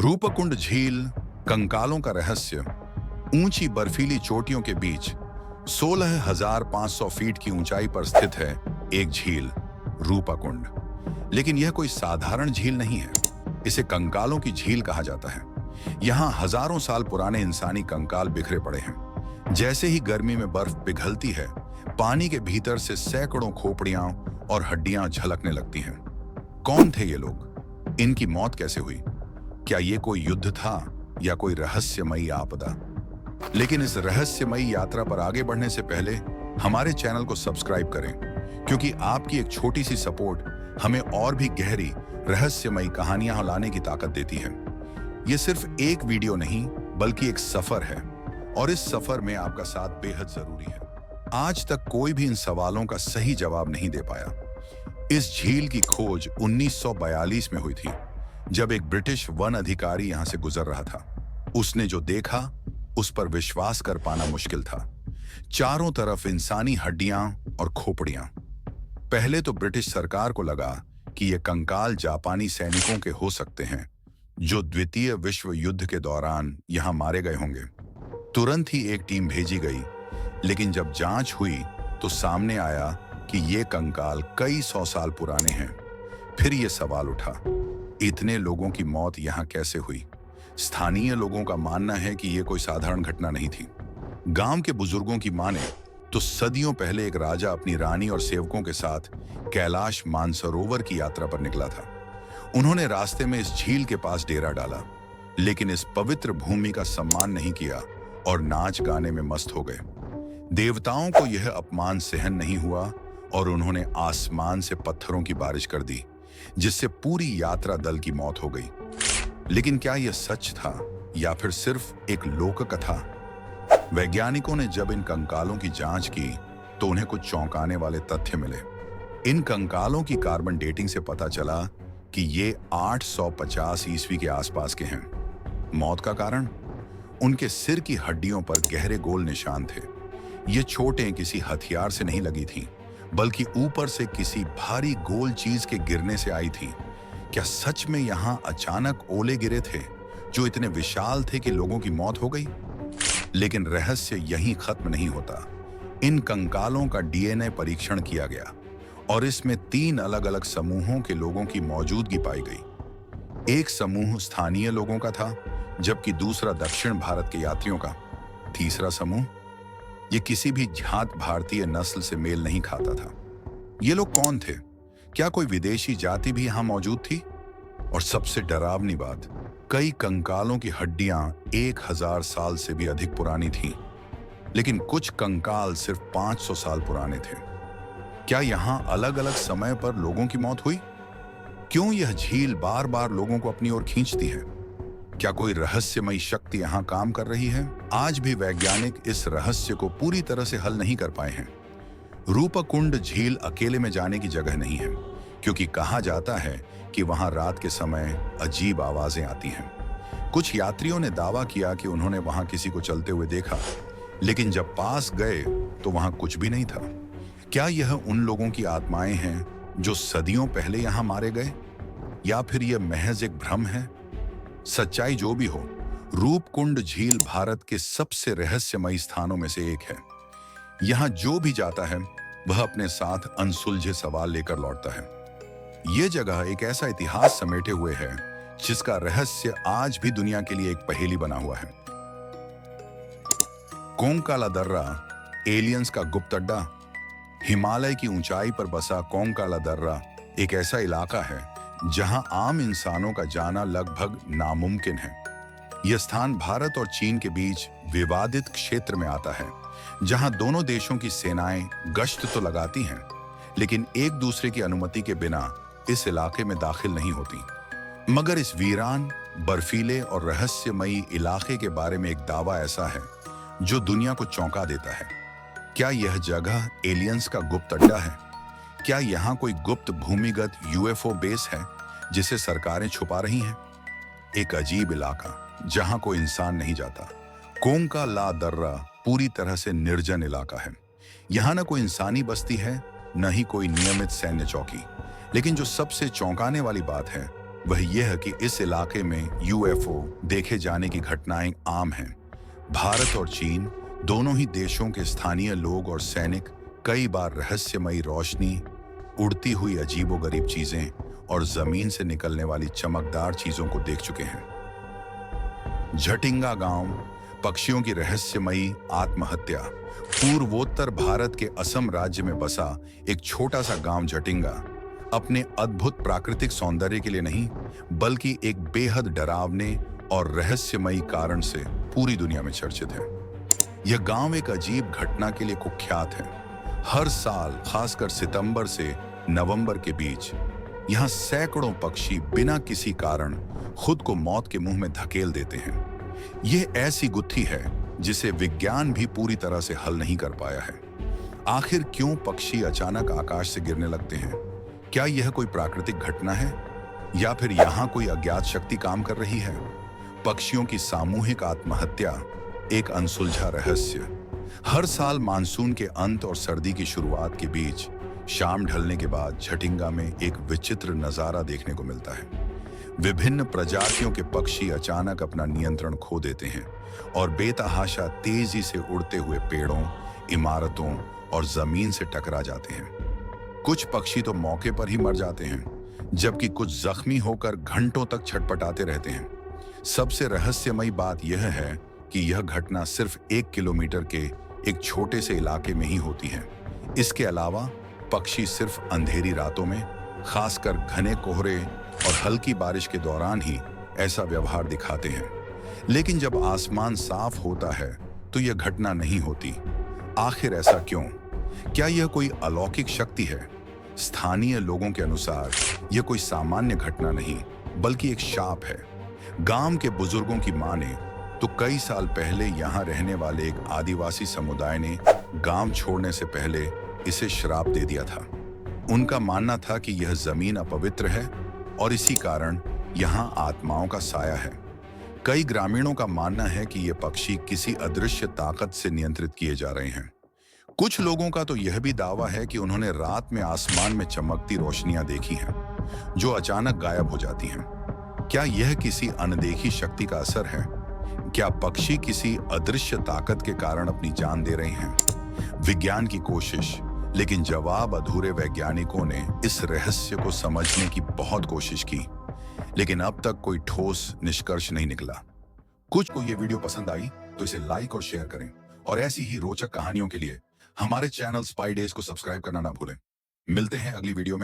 रूपकुंड झील, कंकालों का रहस्य। ऊंची बर्फीली चोटियों के बीच 16,500 फीट की ऊंचाई पर स्थित है एक झील, रूपकुंड। लेकिन यह कोई साधारण झील नहीं है। इसे कंकालों की झील कहा जाता है। यहाँ हजारों साल पुराने इंसानी कंकाल बिखरे पड़े हैं। जैसे ही गर्मी में बर्फ पिघलती है, पानी के भीतर से सैकड़ों खोपड़ियां और हड्डियां झलकने लगती हैं। कौन थे ये लोग? इनकी मौत कैसे हुई? क्या ये कोई युद्ध था या कोई रहस्यमयी आपदा? लेकिन इस रहस्यमयी यात्रा पर आगे बढ़ने से पहले हमारे चैनल को सब्सक्राइब करें, क्योंकि आपकी एक छोटी सी सपोर्ट हमें और भी गहरी रहस्यमयी कहानियां लाने की ताकत देती है। ये सिर्फ एक वीडियो नहीं, बल्कि एक सफर है, और इस सफर में आपका साथ बेहद जरूरी है। आज तक कोई भी इन सवालों का सही जवाब नहीं दे पाया। इस झील की खोज 1942 में हुई थी, जब एक ब्रिटिश वन अधिकारी यहां से गुजर रहा था। उसने जो देखा, उस पर विश्वास कर पाना मुश्किल था। चारों तरफ इंसानी हड्डियां और खोपड़ियां। पहले तो ब्रिटिश सरकार को लगा कि ये कंकाल जापानी सैनिकों के हो सकते हैं, जो द्वितीय विश्व युद्ध के दौरान यहां मारे गए होंगे। तुरंत ही एक टीम भेजी गई, लेकिन जब जांच हुई तो सामने आया कि ये कंकाल कई 100 साल पुराने हैं। फिर ये सवाल उठा, इतने लोगों की मौत यहां कैसे हुई? स्थानीय लोगों का मानना है कि यह कोई साधारण घटना नहीं थी। गांव के बुजुर्गों की माने तो सदियों पहले एक राजा अपनी रानी और सेवकों के साथ कैलाश मानसरोवर की यात्रा पर निकला था। उन्होंने रास्ते में इस झील के पास डेरा डाला, लेकिन इस पवित्र भूमि का सम्मान नहीं किया और नाच गाने में मस्त हो गए। देवताओं को यह अपमान सहन नहीं हुआ और उन्होंने आसमान से पत्थरों की बारिश कर दी, जिससे पूरी यात्रा दल की मौत हो गई। लेकिन क्या यह सच था या फिर सिर्फ एक लोक कथा? वैज्ञानिकों ने जब इन कंकालों की जांच की तो उन्हें कुछ चौंकाने वाले तथ्य मिले। इन कंकालों की कार्बन डेटिंग से पता चला कि ये 850 ईस्वी के आसपास के हैं। मौत का कारण? उनके सिर की हड्डियों पर गहरे गोल निशान थे। ये चोटें किसी हथियार से नहीं लगी थीं, बल्कि ऊपर से किसी भारी गोल चीज के गिरने से आई थी। क्या सच में यहां अचानक ओले गिरे थे, जो इतने विशाल थे कि लोगों की मौत हो गई? लेकिन रहस्य यहीं खत्म नहीं होता। इन कंकालों का डीएनए परीक्षण किया गया और इसमें 3 अलग-अलग समूहों के लोगों की मौजूदगी पाई गई। एक समूह स्थानीय लोगों का था, जबकि दूसरा दक्षिण भारत के यात्रियों का। तीसरा समूह, ये किसी भी जात भारतीय नस्ल से मेल नहीं खाता था। ये लोग कौन थे? क्या कोई विदेशी जाति भी यहां मौजूद थी? और सबसे डरावनी बात, कई कंकालों की हड्डियां 1000 साल से भी अधिक पुरानी थीं, लेकिन कुछ कंकाल सिर्फ 500 साल पुराने थे। क्या यहां अलग-अलग समय पर लोगों की मौत हुई? क्यों यह झील बार-बार लोगों को अपनी ओर खींचती है? क्या कोई रहस्यमयी शक्ति यहां काम कर रही है? आज भी वैज्ञानिक इस रहस्य को पूरी तरह से हल नहीं कर पाए हैं। रूपकुंड झील अकेले में जाने की जगह नहीं है, क्योंकि कहा जाता है कि वहां रात के समय अजीब आवाजें आती हैं। कुछ यात्रियों ने दावा किया कि उन्होंने वहां किसी को चलते हुए देखा, लेकिन जब पास गए तो वहां कुछ भी नहीं था। क्या यह उन लोगों की आत्माएं हैं जो सदियों पहले यहां मारे गए, या फिर यह महज एक भ्रम है? सच्चाई जो भी हो, रूपकुंड झील भारत के सबसे रहस्यमयी स्थानों में से एक है। यहां जो भी जाता है, वह अपने साथ अनसुलझे सवाल लेकर लौटता है। यह जगह एक ऐसा इतिहास समेटे हुए है, जिसका रहस्य आज भी दुनिया के लिए एक पहेली बना हुआ है। कोंकाला दर्रा, एलियंस का गुप्त अड्डा। हिमालय की ऊंचाई पर बसा कोंकाला दर्रा एक ऐसा इलाका है जहां आम इंसानों का जाना लगभग नामुमकिन है। यह स्थान भारत और चीन के बीच विवादित क्षेत्र में आता है, जहां दोनों देशों की सेनाएं गश्त तो लगाती हैं, लेकिन एक दूसरे की अनुमति के बिना इस इलाके में दाखिल नहीं होती। मगर इस वीरान, बर्फीले और रहस्यमयी इलाके के बारे में एक दावा ऐसा है जो दुनिया को चौंका देता है। क्या यह जगह एलियंस का गुप्त अड्डा है? क्या यहाँ कोई गुप्त भूमिगत यूएफओ बेस है जिसे सरकारें छुपा रही हैं? एक अजीब इलाका जहां कोई इंसान नहीं जाता। कोंकाला दर्रा पूरी तरह से निर्जन इलाका है। यहाँ न कोई इंसानी बस्ती है, न ही कोई नियमित सैन्य चौकी। लेकिन जो सबसे चौंकाने वाली बात है, वह यह कि इस इलाके में यूएफओ देखे जाने की घटनाएं आम हैं। भारत और चीन दोनों ही देशों के स्थानीय लोग और सैनिक कई बार रहस्यमयी रोशनी, उड़ती हुई अजीबोगरीब चीजें और जमीन से निकलने वाली चमकदार चीजों को देख चुके हैं। झटिंगा गांव, पक्षियों की रहस्यमयी आत्महत्या। पूर्वोत्तर भारत के असम राज्य में बसा एक छोटा सा गांव झटिंगा अपने अद्भुत प्राकृतिक सौंदर्य के लिए नहीं, बल्कि एक बेहद डरावने और रहस्यमयी कारण से पूरी दुनिया में चर्चित है। यह गांव एक अजीब घटना के लिए कुख्यात है। हर साल, खासकर सितंबर से नवंबर के बीच, यहाँ सैकड़ों पक्षी बिना किसी कारण खुद को मौत के मुंह में धकेल देते हैं। यह ऐसी गुत्थी है जिसे विज्ञान भी पूरी तरह से हल नहीं कर पाया है। आखिर क्यों पक्षी अचानक आकाश से गिरने लगते हैं? क्या यह कोई प्राकृतिक घटना है या फिर यहाँ कोई अज्ञात शक्ति काम कर रही है? पक्षियों की सामूहिक आत्महत्या एक अनसुलझा रहस्य। हर साल मानसून के अंत और सर्दी की शुरुआत के बीच शाम ढलने के बाद झटिंगा में एक विचित्र नजारा देखने को मिलता है। विभिन्न प्रजातियों के पक्षी अचानक अपना नियंत्रण खो देते हैं और बेतहाशा तेजी से उड़ते हुए पेड़ों, इमारतों और जमीन से टकरा जाते हैं। कुछ पक्षी तो मौके पर ही मर जाते हैं, जबकि कुछ जख्मी होकर घंटों तक छटपटाते रहते हैं। सबसे रहस्यमयी बात यह है कि यह घटना सिर्फ 1 किलोमीटर के एक छोटे से इलाके में ही होती है। इसके अलावा पक्षी सिर्फ अंधेरी रातों में, खासकर घने कोहरे और हल्की बारिश के दौरान ही ऐसा व्यवहार दिखाते हैं। लेकिन जब आसमान साफ होता है तो यह घटना नहीं होती। आखिर ऐसा क्यों? क्या यह कोई अलौकिक शक्ति है? स्थानीय लोगों के अनुसार यह कोई सामान्य घटना नहीं, बल्कि एक शाप है। गांव के बुजुर्गों की माने तो कई साल पहले यहाँ रहने वाले एक आदिवासी समुदाय ने गांव छोड़ने से पहले इसे श्राप दे दिया था। उनका मानना था कि यह जमीन अपवित्र है और इसी कारण यहाँ आत्माओं का साया है। कई ग्रामीणों का मानना है कि ये पक्षी किसी अदृश्य ताकत से नियंत्रित किए जा रहे हैं। कुछ लोगों का तो यह भी दावा है कि उन्होंने रात में आसमान में चमकती रोशनियां देखी हैं, जो अचानक गायब हो जाती हैं। क्या यह किसी अनदेखी शक्ति का असर है? क्या पक्षी किसी अदृश्य ताकत के कारण अपनी जान दे रहे हैं? विज्ञान की कोशिश, लेकिन जवाब अधूरे। वैज्ञानिकों ने इस रहस्य को समझने की बहुत कोशिश की, लेकिन अब तक कोई ठोस निष्कर्ष नहीं निकला। कुछ को ये वीडियो पसंद आई तो इसे लाइक और शेयर करें, और ऐसी ही रोचक कहानियों के लिए हमारे चैनल स्पाई डेज को सब्सक्राइब करना ना भूलें। मिलते हैं अगली वीडियो में।